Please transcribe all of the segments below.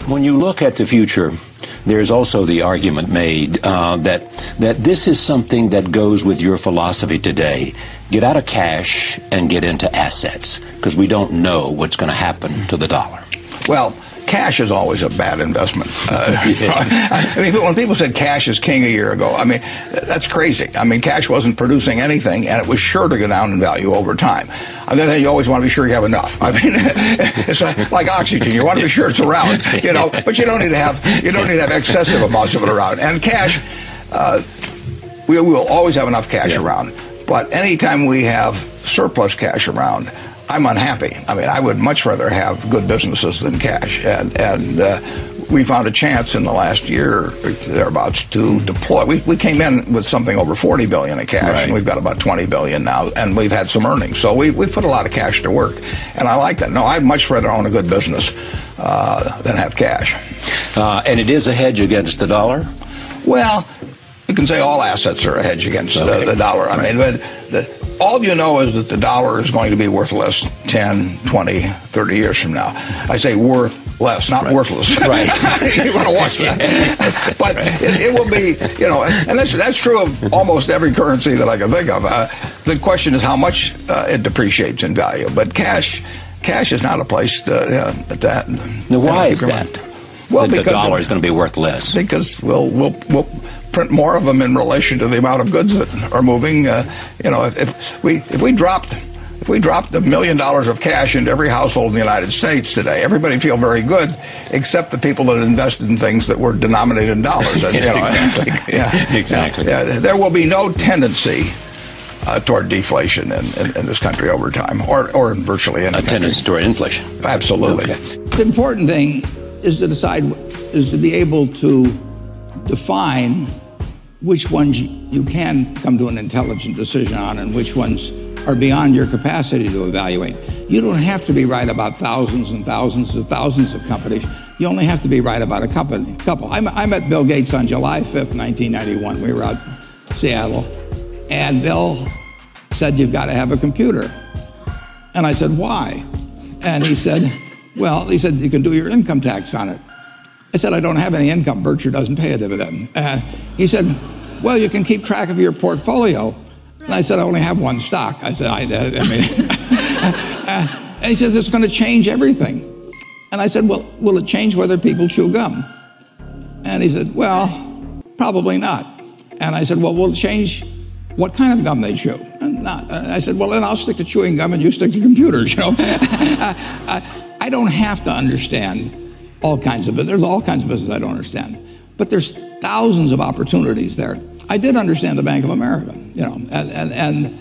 When you look at the future, there's also the argument made that this is something that goes with your philosophy today. Get out of cash and get into assets, because we don't know what's going to happen to the dollar. Well, cash is always a bad investment. Yes. I mean, when people said cash is king a year ago, I mean, that's crazy. I mean, cash wasn't producing anything, and it was sure to go down in value over time. On the other hand, you always want to be sure you have enough. I mean, it's like oxygen. You want to be sure it's around, you know, but you don't need to have excessive amounts of it around. And cash, we will always have enough cash around. But anytime we have surplus cash around, I'm unhappy. I mean, I would much rather have good businesses than cash. And we found a chance in the last year, thereabouts, to deploy. We came in with something over $40 billion in cash, and we've got about $20 billion now, and we've had some earnings. So we put a lot of cash to work, and I like that. No, I'd much rather own a good business than have cash. And it is a hedge against the dollar? Well, you can say all assets are a hedge against the dollar. I mean, but all you know is that the dollar is going to be worth less 10, 20, 30 years from now. I say worth less, not worthless. Right. You want to watch that. But it will be, you know, and that's true of almost every currency that I can think of. The question is how much it depreciates in value. But cash is not a place that. Now, why is that? Well, because the dollar is going to be worth less. Because we'll print more of them in relation to the amount of goods that are moving. You know, if we dropped $1 million of cash into every household in the United States today, everybody would feel very good, except the people that invested in things that were denominated in dollars. And, you know, exactly. There will be no tendency toward deflation in this country over time, or in virtually any country. Tendency toward inflation. Absolutely. Okay. The important thing is to be able to define which ones you can come to an intelligent decision on and which ones are beyond your capacity to evaluate. You don't have to be right about thousands and thousands and thousands of companies. You only have to be right about a couple. I met Bill Gates on July 5th, 1991. We were out in Seattle, and Bill said, "You've got to have a computer." And I said, "Why?" And he said, "Well," he said, "you can do your income tax on it." I said, "I don't have any income. Berkshire doesn't pay a dividend." He said, "Well, you can keep track of your portfolio." And I said, "I only have one stock." I said, I mean, and he says, "It's going to change everything." And I said, "Well, will it change whether people chew gum?" And he said, "Well, probably not." And I said, "Well, will it change what kind of gum they chew?" And not. And I said, "Well, then I'll stick to chewing gum and you stick to computers, you know." I don't have to understand all kinds of business. There's all kinds of business I don't understand, but there's thousands of opportunities there. I did understand the Bank of America, you know, and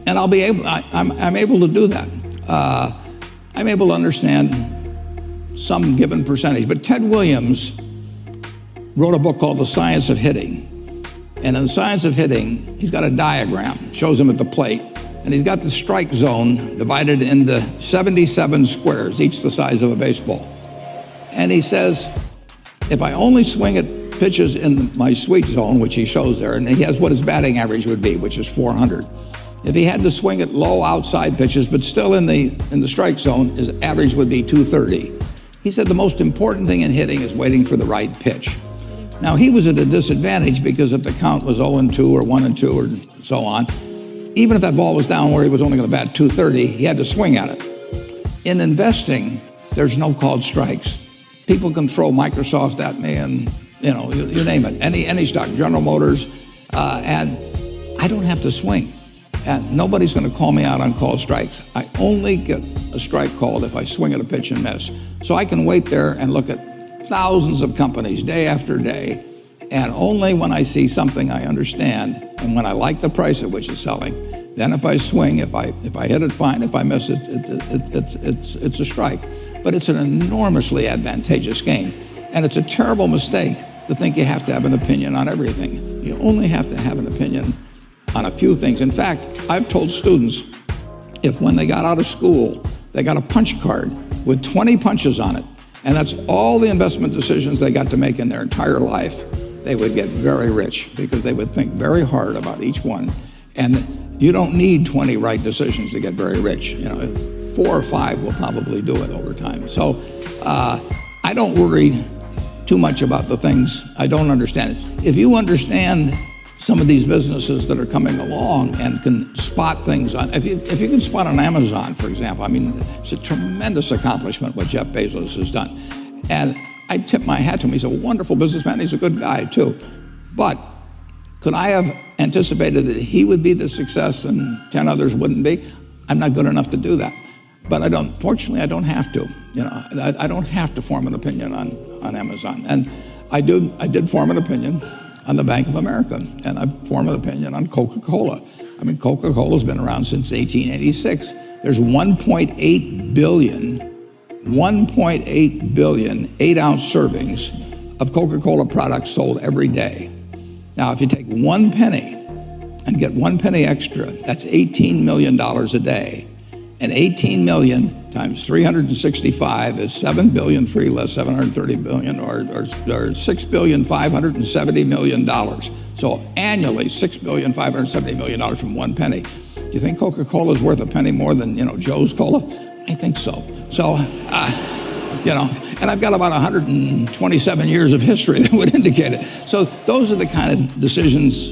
I'll be able. I'm able to do that. I'm able to understand some given percentage. But Ted Williams wrote a book called The Science of Hitting, and in The Science of Hitting, he's got a diagram, shows him at the plate. And he's got the strike zone divided into 77 squares, each the size of a baseball. And he says, if I only swing at pitches in my sweet zone, which he shows there, and he has what his batting average would be, which is 400. If he had to swing at low outside pitches, but still in the strike zone, his average would be 230. He said the most important thing in hitting is waiting for the right pitch. Now, he was at a disadvantage because if the count was 0-2 or 1-2 or so on, even if that ball was down where he was only going to bat 230, he had to swing at it. In investing, there's no called strikes. People can throw Microsoft at me and, you know, you name it, any stock, General Motors, and I don't have to swing. And nobody's going to call me out on called strikes. I only get a strike called if I swing at a pitch and miss. So I can wait there and look at thousands of companies day after day, and only when I see something I understand and when I like the price at which it's selling, then if I swing, if I hit it, fine. If I miss it, it's a strike. But it's an enormously advantageous game. And it's a terrible mistake to think you have to have an opinion on everything. You only have to have an opinion on a few things. In fact, I've told students, if when they got out of school, they got a punch card with 20 punches on it, and that's all the investment decisions they got to make in their entire life, they would get very rich because they would think very hard about each one. And you don't need 20 right decisions to get very rich. You know, 4 or 5 will probably do it over time. So I don't worry too much about the things I don't understand. If you understand some of these businesses that are coming along and can spot things on, if you can spot on Amazon, for example, I mean, it's a tremendous accomplishment what Jeff Bezos has done. And I tip my hat to him. He's a wonderful businessman. He's a good guy too. But could I have anticipated that he would be the success and 10 others wouldn't be? I'm not good enough to do that. But fortunately, I don't have to. You know, I don't have to form an opinion on Amazon. And I did form an opinion on the Bank of America, and I formed an opinion on Coca-Cola. I mean, Coca-Cola's been around since 1886. There's 1.8 billion 8-ounce servings of Coca-Cola products sold every day. Now, if you take 1 penny and get 1 penny extra, that's $18 million a day. And 18 million times 365 is 7 billion, 3 less 730 billion, or $6,570,000,000. So annually, $6,570,000,000 from 1 penny. Do you think Coca-Cola is worth a penny more than, Joe's Cola? I think so. So, and I've got about 127 years of history that would indicate it. So those are the kind of decisions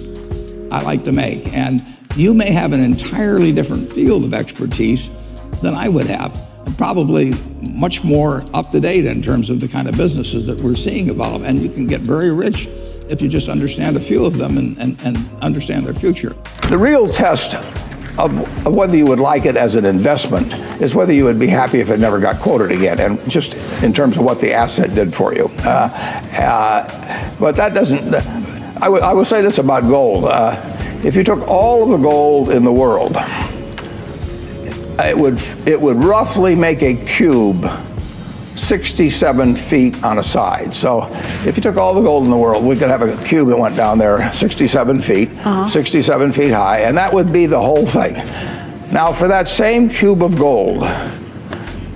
I like to make. And you may have an entirely different field of expertise than I would have, and probably much more up to date in terms of the kind of businesses that we're seeing evolve. And you can get very rich if you just understand a few of them and understand their future. The real test of whether you would like it as an investment is whether you would be happy if it never got quoted again, and just in terms of what the asset did for you. But that doesn't, I would say this about gold. If you took all of the gold in the world, it would roughly make a cube 67 feet on a side. So if you took all the gold in the world, we could have a cube that went down there 67 feet, 67 feet high, and that would be the whole thing. Now, for that same cube of gold,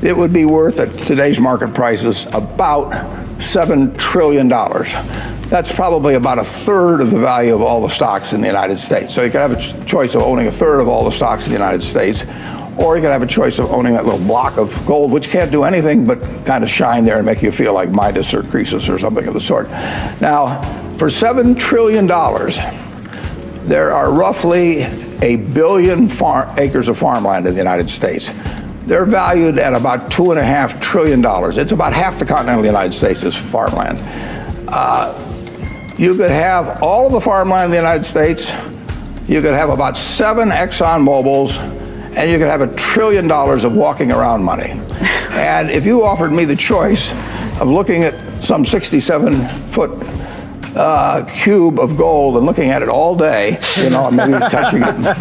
it would be worth at today's market prices about $7 trillion. That's probably about a third of the value of all the stocks in the United States. So you could have a choice of owning a third of all the stocks in the United States, or you could have a choice of owning that little block of gold, which can't do anything but kind of shine there and make you feel like Midas or Croesus or something of the sort. Now, for $7 trillion, there are roughly 1 billion acres of farmland in the United States. They're valued at about $2.5 trillion. It's about half the continental United States is farmland. You could have all of the farmland in the United States, you could have about 7 Exxon Mobils, and you could have $1 trillion of walking around money. And if you offered me the choice of looking at some 67-foot cube of gold and looking at it all day, maybe touching it,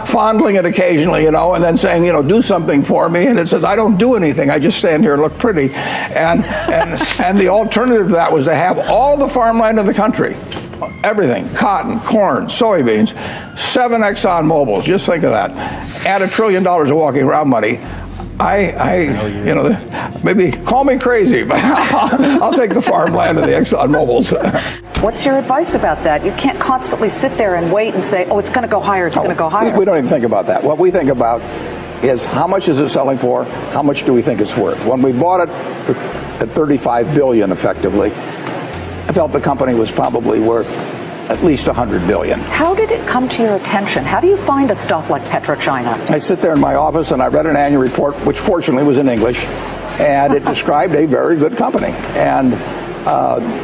fondling it occasionally, and then saying, do something for me, and it says, I don't do anything, I just stand here and look pretty. And the alternative to that was to have all the farmland in the country, everything, cotton, corn, soybeans, 7 Exxon Mobils, just think of that, add $1 trillion of walking around money. Maybe call me crazy, but I'll take the farmland and the Exxon Mobils. What's your advice about that? You can't constantly sit there and wait and say, oh, it's going to go higher, it's going to go higher. We don't even think about that. What we think about is how much is it selling for, how much do we think it's worth. When we bought it at $35 billion effectively, I felt the company was probably worth at least $100 billion. How did it come to your attention? How do you find a stock like PetroChina? I sit there in my office and I read an annual report, which fortunately was in English, and it described a very good company. And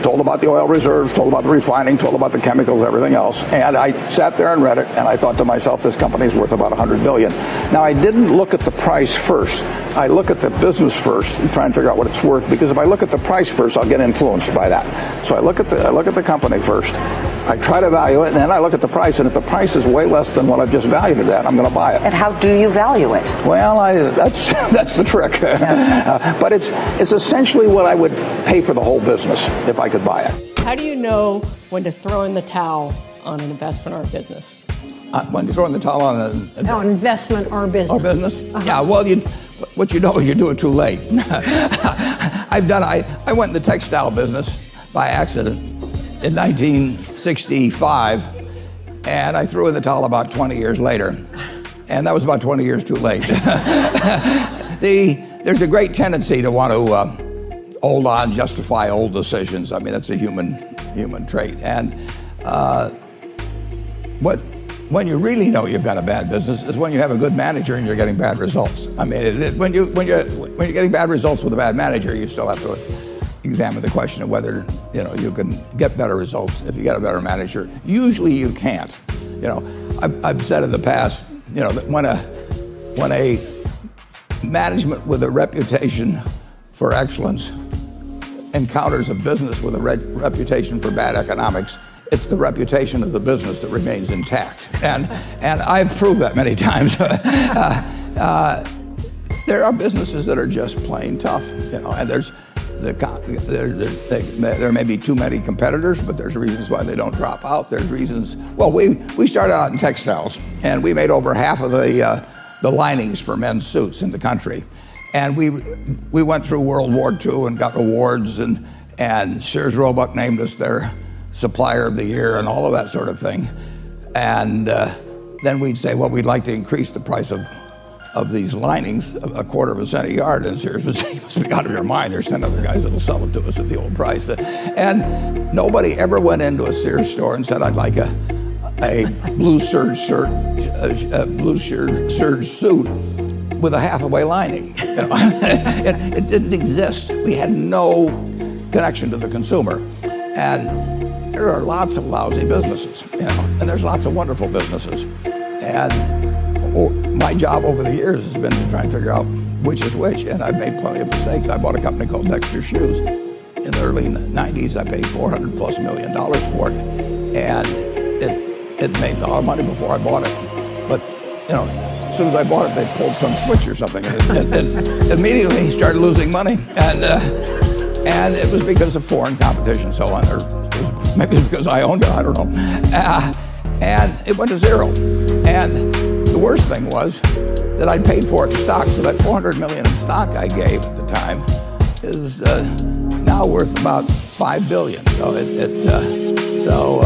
told about the oil reserves, told about the refining, told about the chemicals, everything else. And I sat there and read it, and I thought to myself, this company is worth about $100 billion. Now, I didn't look at the price first. I look at the business first and try and figure out what it's worth, because if I look at the price first, I'll get influenced by that. So I look at the company first. I try to value it, and then I look at the price, and if the price is way less than what I've just valued it at, I'm going to buy it. And how do you value it? Well, that's the trick. But it's essentially what I would pay for the whole business if I could buy it. How do you know when to throw in the towel on an investment or a business? When to throw in the towel on an investment or business. Or business? Yeah, well, what you know is you do it too late. I went in the textile business by accident in 1965, and I threw in the towel about 20 years later, and that was about 20 years too late. There's a great tendency to want to hold on, justify old decisions. I mean, that's a human trait. And when you really know you've got a bad business is when you have a good manager and you're getting bad results. I mean, when you're getting bad results with a bad manager, you still have to examine the question of whether you can get better results if you get a better manager. Usually you can't. I've said in the past, that when a management with a reputation for excellence encounters a business with a reputation for bad economics, it's the reputation of the business that remains intact. And I've proved that many times. There are businesses that are just plain tough, and there may be too many competitors, but there's reasons why they don't drop out. There's reasons. Well, we started out in textiles, and we made over half of the linings for men's suits in the country. And we went through World War II and got awards, and Sears Roebuck named us their supplier of the year and all of that sort of thing. And then we'd say, well, we'd like to increase the price of these linings a quarter of a cent a yard. And Sears would say, you must be out of your mind. There's 10 other guys that'll sell it to us at the old price. And nobody ever went into a Sears store and said, I'd like a blue serge suit with a half-away lining. It didn't exist. We had no connection to the consumer. And there are lots of lousy businesses, and there's lots of wonderful businesses. And my job over the years has been to try and figure out which is which, and I've made plenty of mistakes. I bought a company called Dexter Shoes. In the early 90s, I paid $400+ million for it, and it made a lot of money before I bought it. But as soon as I bought it, they pulled some switch or something, and it immediately started losing money. And it was because of foreign competition, so on. Or maybe it's because I owned it, I don't know. And it went to zero. And the worst thing was that I'd paid for it in stock, so that $400 million in stock I gave at the time is now worth about $5 billion. So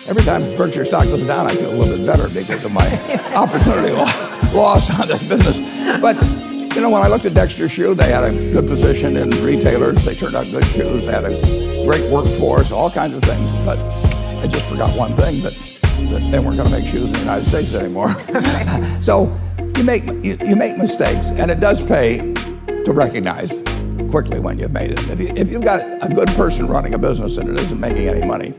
every time Berkshire stock goes down, I feel a little bit better because of my opportunity loss on this business. But when I looked at Dexter Shoe, they had a good position in retailers. They turned out good shoes. They had a great workforce, all kinds of things. But I just forgot one thing, that they weren't going to make shoes in the United States anymore. So you make mistakes, and it does pay to recognize quickly when you've made it. If you've got a good person running a business and it isn't making any money,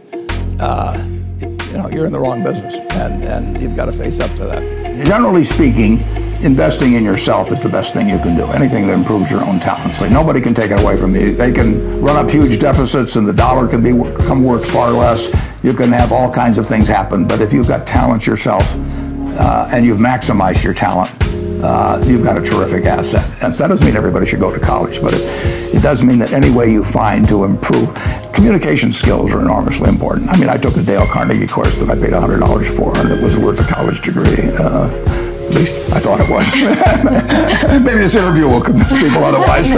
you're in the wrong business, and you've got to face up to that. Generally speaking, investing in yourself is the best thing you can do. Anything that improves your own talents. Like, nobody can take it away from you. They can run up huge deficits, and the dollar can become worth far less. You can have all kinds of things happen. But if you've got talent yourself, and you've maximized your talent, you've got a terrific asset. And so that doesn't mean everybody should go to college, but it does mean that any way you find to improve, communication skills are enormously important. I mean, I took a Dale Carnegie course that I paid $100 for, and it was worth a college degree. At least I thought it was. Maybe this interview will convince people otherwise.